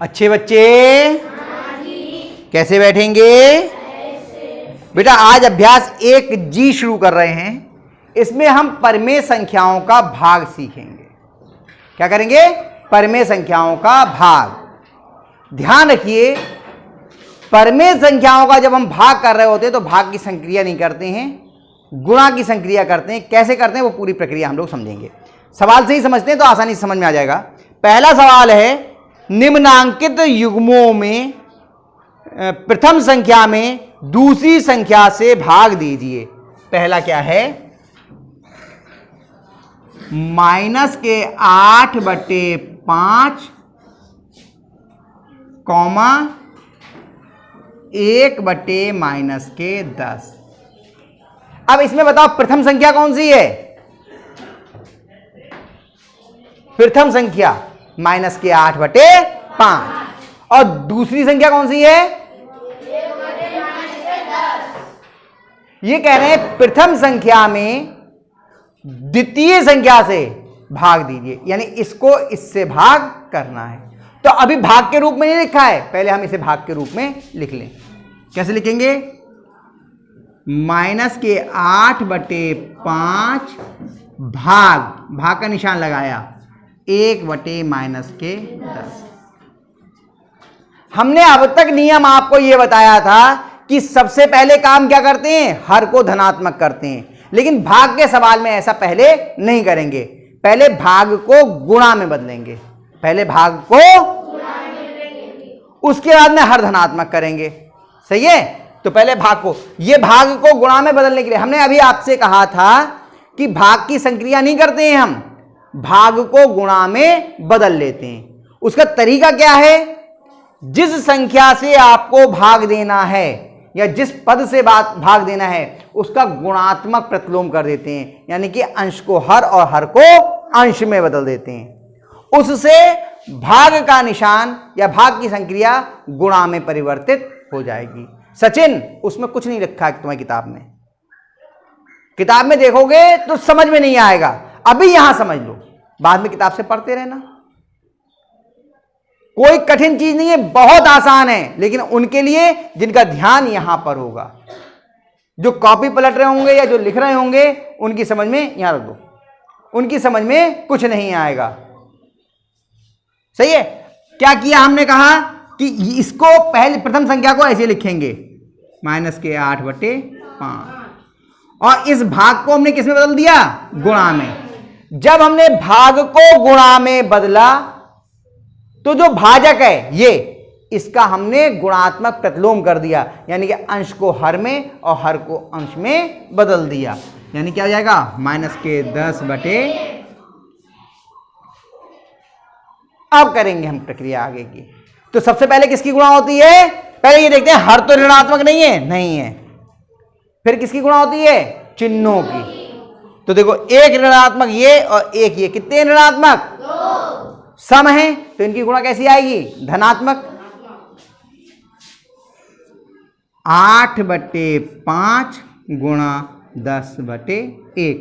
अच्छे बच्चे कैसे बैठेंगे? बेटा आज अभ्यास 1G शुरू कर रहे हैं। इसमें हम परिमेय संख्याओं का भाग सीखेंगे। क्या करेंगे? परिमेय संख्याओं का भाग। ध्यान रखिए, परिमेय संख्याओं का जब हम भाग कर रहे होते हैं तो भाग की संक्रिया नहीं करते हैं, गुणा की संक्रिया करते हैं। कैसे करते हैं वो पूरी प्रक्रिया हम लोग समझेंगे। सवाल से ही समझते हैं तो आसानी से समझ में आ जाएगा। पहला सवाल है, निम्नांकित युग्मों में प्रथम संख्या में दूसरी संख्या से भाग दीजिए। पहला क्या है? -8/5 कॉमा 1/-10। अब इसमें बताओ प्रथम संख्या कौन सी है? प्रथम संख्या -8/5 और दूसरी संख्या कौन सी है? ये कह रहे हैं प्रथम संख्या में द्वितीय संख्या से भाग दीजिए, यानी इसको इससे भाग करना है। तो अभी भाग के रूप में नहीं लिखा है, पहले हम इसे भाग के रूप में लिख लें। कैसे लिखेंगे? -8/5 भाग का निशान लगाया 1/-10। हमने अब तक नियम आपको यह बताया था कि सबसे पहले काम क्या करते हैं? हर को धनात्मक करते हैं, लेकिन भाग के सवाल में ऐसा पहले नहीं करेंगे। पहले भाग को गुणा में बदलेंगे, उसके बाद में हर धनात्मक करेंगे। सही है? तो पहले भाग को, ये भाग को गुणा में बदलने के लिए हमने अभी आपसे कहा था कि भाग की संक्रिया नहीं करते हैं, हम भाग को गुणा में बदल लेते हैं। उसका तरीका क्या है? जिस संख्या से आपको भाग देना है या जिस पद से भाग देना है उसका गुणात्मक प्रतिलोम कर देते हैं, यानी कि अंश को हर और हर को अंश में बदल देते हैं। उससे भाग का निशान या भाग की संक्रिया गुणा में परिवर्तित हो जाएगी। सचिन, उसमें कुछ नहीं रखा है तुम्हारी किताब में देखोगे तो समझ में नहीं आएगा। अभी यहां समझ लो, बाद में किताब से पढ़ते रहना। कोई कठिन चीज नहीं है, बहुत आसान है, लेकिन उनके लिए जिनका ध्यान यहां पर होगा, जो कॉपी पलट रहे होंगे या जो लिख रहे होंगे, उनकी समझ में यहां रख दो, उनकी समझ में कुछ नहीं आएगा। सही है? क्या किया हमने? कहा कि इसको पहले प्रथम संख्या को ऐसे लिखेंगे -8/5 और इस भाग को हमने किस में बदल दिया? गुणा में। जब हमने भाग को गुणा में बदला तो जो भाजक है ये, इसका हमने गुणात्मक प्रतिलोम कर दिया, यानी कि अंश को हर में और हर को अंश में बदल दिया। यानी क्या हो जाएगा? -10/। अब करेंगे हम प्रक्रिया आगे की। तो सबसे पहले किसकी गुणा होती है? पहले ये देखते हैं, हर तो ऋणात्मक नहीं है। फिर किसकी गुणा होती है? चिन्हों की। तो देखो, एक ऋणात्मक ये और एक ये, कितने ऋणात्मक? 2 सम है, तो इनकी गुणा कैसी आएगी? धनात्मक। 8/5 गुणा 10/1।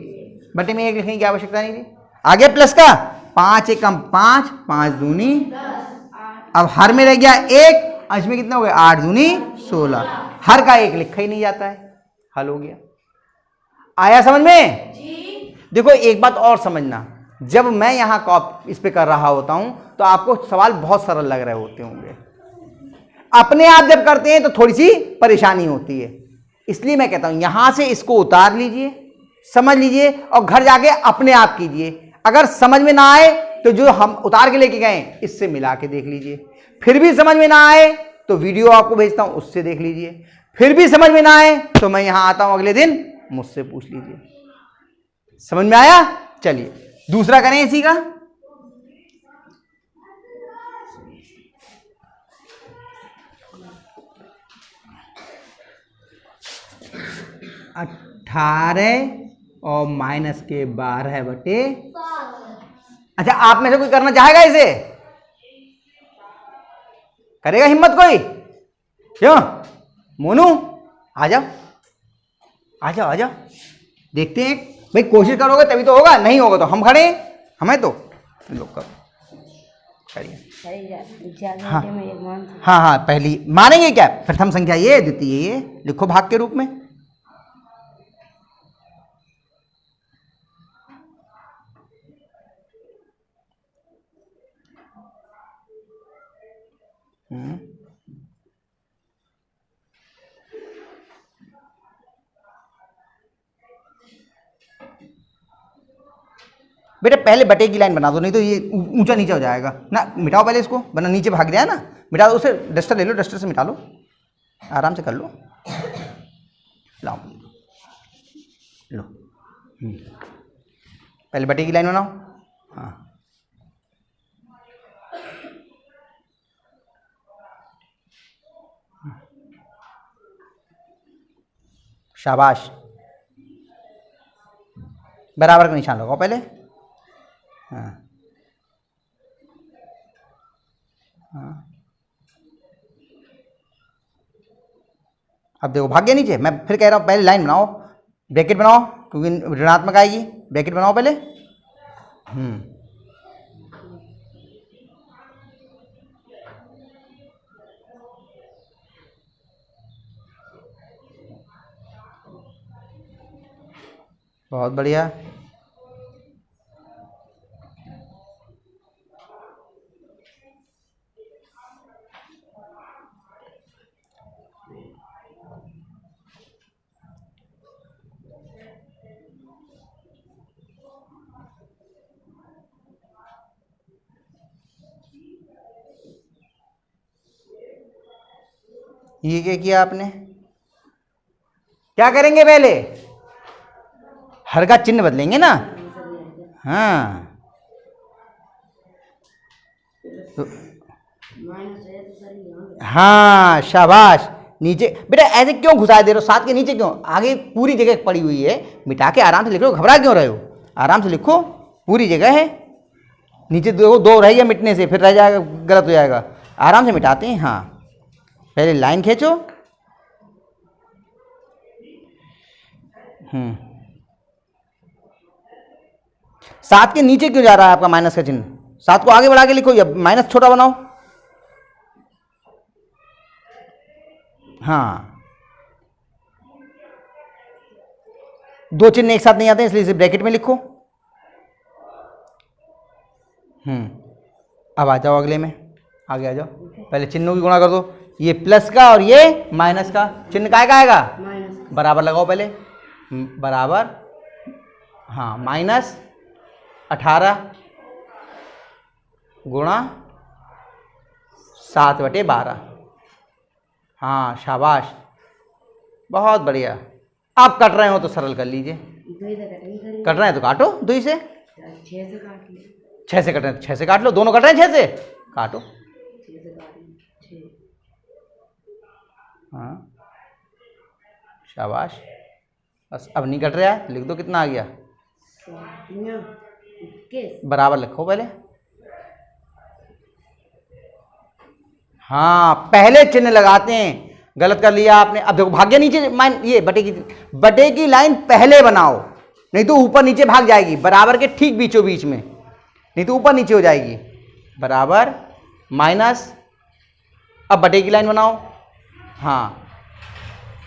बटे में 1 लिखने की आवश्यकता नहीं थी। आगे प्लस का 5 एकम 5, 5 दूनी 10। अब हर में रह गया 1, अंश में कितना हो गया? 8 दूनी 16। हर का 1 लिखा ही नहीं जाता है, हल हो गया। आया समझ में? जी। देखो एक बात और समझना, जब मैं यहां इस पे कर रहा होता हूं तो आपको सवाल बहुत सरल लग रहे होते होंगे, अपने आप जब करते हैं तो थोड़ी सी परेशानी होती है। इसलिए मैं कहता हूं यहां से इसको उतार लीजिए, समझ लीजिए और घर जाके अपने आप कीजिए। अगर समझ में ना आए तो जो हम उतार के लेके गए इससे मिला के देख लीजिए। फिर भी समझ में ना आए तो वीडियो आपको भेजता हूं, उससे देख लीजिए। फिर भी समझ में ना आए तो मैं यहां आता हूं अगले दिन, मुझसे पूछ लीजिए। समझ में आया? चलिए दूसरा करें इसी का। -18 और -12/। अच्छा, आप में से कोई करना चाहेगा इसे? करेगा हिम्मत कोई? क्यों? मोनू आ जाओ, आ जाओ, आ जाओ, देखते हैं भाई। कोशिश करोगे तभी तो होगा, नहीं होगा तो हम खड़े हैं, हमें तो लोग करो। करिए। हाँ हाँ हाँ, पहली मानेंगे क्या, प्रथम संख्या ये, द्वितीय ये, लिखो भाग के रूप में। बेटा पहले बटे की लाइन बना दो, नहीं तो ये ऊंचा नीचा हो जाएगा ना। मिटाओ पहले इसको, वरना नीचे भाग गया ना। मिटा दो उसे, डस्टर ले लो, डस्टर से मिटा लो, आराम से कर लो। लाओ लो, पहले बटे की लाइन बनाओ। हाँ शाबाश, बराबर का निशान लगाओ पहले। हाँ हाँ, अब देखो भाग गया नीचे। मैं फिर कह रहा हूँ पहले लाइन बनाओ, ब्रैकेट बनाओ, क्योंकि ऋणात्मक आएगी। ब्रैकेट बनाओ पहले। बहुत बढ़िया। ये क्या किया आपने, क्या करेंगे पहले, हर का चिन्ह बदलेंगे ना। हाँ तो, हाँ शाबाश। नीचे बेटा ऐसे क्यों घुसा दे रहे हो, 7 के नीचे क्यों, आगे पूरी जगह पड़ी हुई है, मिटा के आराम से लिख लो, घबरा क्यों रहे हो, आराम से लिखो, पूरी जगह है। नीचे दो रह गया मिटने से, फिर रह जाएगा, गलत हो जाएगा। आराम से मिटाते हैं। हाँ पहले लाइन खींचो। 7 के नीचे क्यों जा रहा है आपका माइनस का चिन्ह, 7 को आगे बढ़ा के लिखो या माइनस छोटा बनाओ। हाँ 2 चिन्ह एक साथ नहीं आते, इसलिए इसे ब्रैकेट में लिखो। अब आ जाओ अगले में, आगे आ जाओ। पहले चिन्हों की गुणा कर दो, ये प्लस का और ये माइनस का, चिन्ह काय का आएगा, बराबर लगाओ पहले, बराबर। हाँ -18 गुणा 7/12। हाँ शाबाश, बहुत बढ़िया। आप कट रहे हो तो सरल कर लीजिए, कट रहे हैं तो काटो 2 से, 6 से कट रहे हैं तो 6 से काट लो, दोनों कट रहे हैं 6 से, काटो। हाँ शाबाश, बस अब नहीं कट रहा है, लिख दो कितना आ गया, बराबर लिखो पहले। हाँ पहले चिन्ह लगाते हैं, गलत कर लिया आपने। अब देखो भाग्य नीचे, ये बटे की लाइन पहले बनाओ, नहीं तो ऊपर नीचे भाग जाएगी, बराबर के ठीक बीचों बीच में, नहीं तो ऊपर नीचे हो जाएगी, बराबर माइनस। अब बटे की लाइन बनाओ। हाँ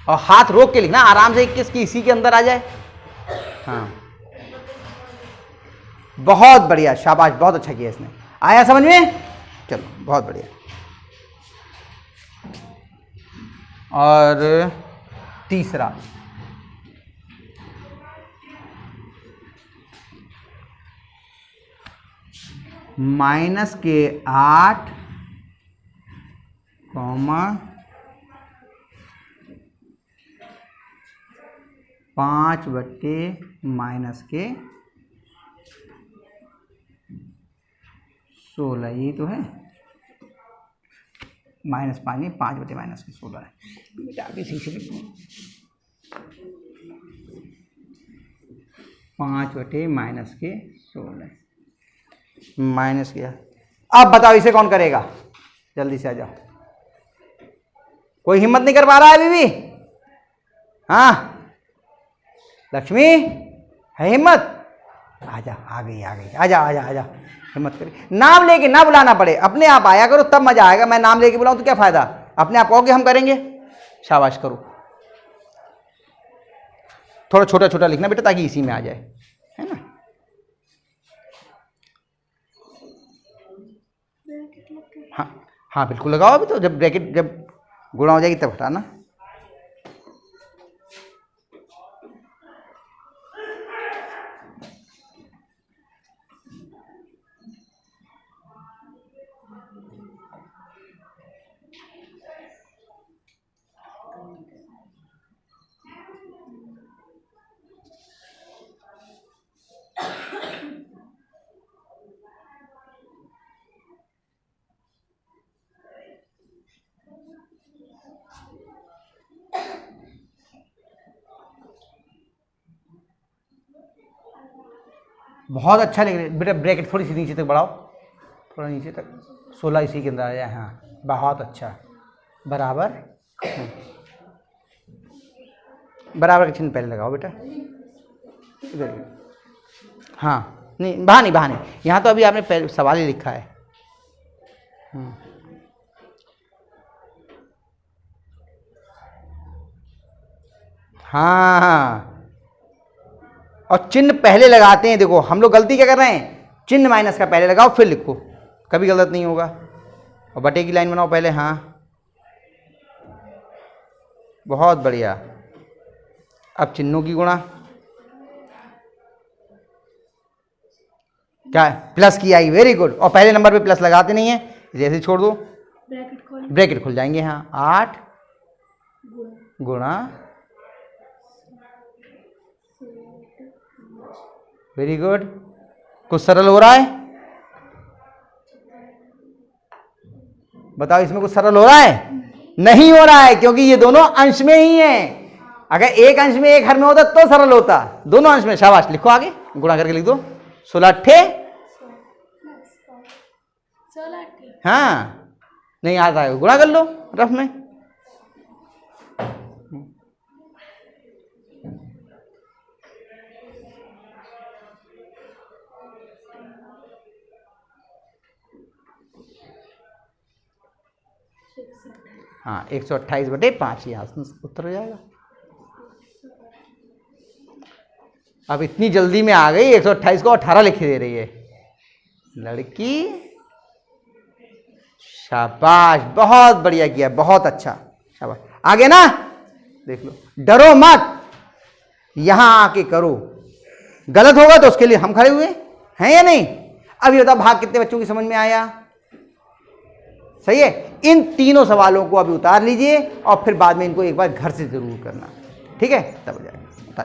और हाथ रोक के लिखना, आराम से 21 की इसी के अंदर आ जाए। हाँ बहुत बढ़िया, शाबाश, बहुत अच्छा किया इसने, आया समझ में, चलो बहुत बढ़िया। और तीसरा, -8 5/-16, ये तो है, -5 नहीं, 5/-16 है, मिटा के सी से लिखो, 5/-16 माइनस किया। अब बताओ इसे कौन करेगा, जल्दी से आ जाओ, कोई हिम्मत नहीं कर पा रहा है अभी भी। हाँ लक्ष्मी है हिम्मत, आजा, आ गई, आजा आजा आजा, हिम्मत करिए, नाम लेके ना बुलाना पड़े, अपने आप आया करो तब मजा आएगा। मैं नाम लेके बुलाऊं तो क्या फायदा, अपने आप कहोगे हम करेंगे। शाबाश करो, थोड़ा छोटा छोटा लिखना बेटा ताकि इसी में आ जाए, है ना। हाँ हाँ बिल्कुल लगाओ, अभी तो जब ब्रैकेट जब गुणा हो जाएगी तब हटाना। बहुत अच्छा लिख रहे बेटा, ब्रैकेट थोड़ी सी नीचे तक बढ़ाओ, थोड़ा नीचे तक, 16 इसी के अंदर आ जाए। हाँ बहुत अच्छा, बराबर, बराबर का चिन्ह पहले लगाओ बेटा इधर। हाँ नहीं बहाने, यहाँ तो अभी आपने पहले सवाल ही लिखा है। हाँ और चिन्ह पहले लगाते हैं, देखो हम लोग गलती क्या कर रहे हैं, चिन्ह माइनस का पहले लगाओ फिर लिखो, कभी गलत नहीं होगा। और बटे की लाइन बनाओ पहले, हाँ बहुत बढ़िया। अब चिन्हों की गुणा, क्या प्लस की आई, वेरी गुड। और पहले नंबर पे प्लस लगाते नहीं है, जैसे छोड़ दो, ब्रैकेट खुल जाएंगे। हाँ 8 गुणा, वेरी गुड। कुछ सरल हो रहा है, बताओ इसमें कुछ सरल हो रहा है, नहीं हो रहा है, क्योंकि ये दोनों अंश में ही हैं। अगर एक अंश में एक हर में होता तो सरल होता, दोनों अंश में। शाबाश, लिखो आगे, गुणा करके लिख दो, 16 हाँ नहीं आता है, गुणा कर लो रफ में। हाँ 128/5 यहाँ से उत्तर हो जाएगा। अब इतनी जल्दी में आ गई, 128 को 18 लिख दे रही है लड़की। शाबाश, बहुत बढ़िया किया, बहुत अच्छा, शाबाश। आगे ना देख लो, डरो मत, यहां आके करो, गलत होगा तो उसके लिए हम खड़े हुए हैं या नहीं। अब ये बताओ भाग कितने बच्चों की समझ में आया, सही है। इन तीनों सवालों को अभी उतार लीजिए और फिर बाद में इनको एक बार घर से जरूर करना, ठीक है, तब हो जाएगा।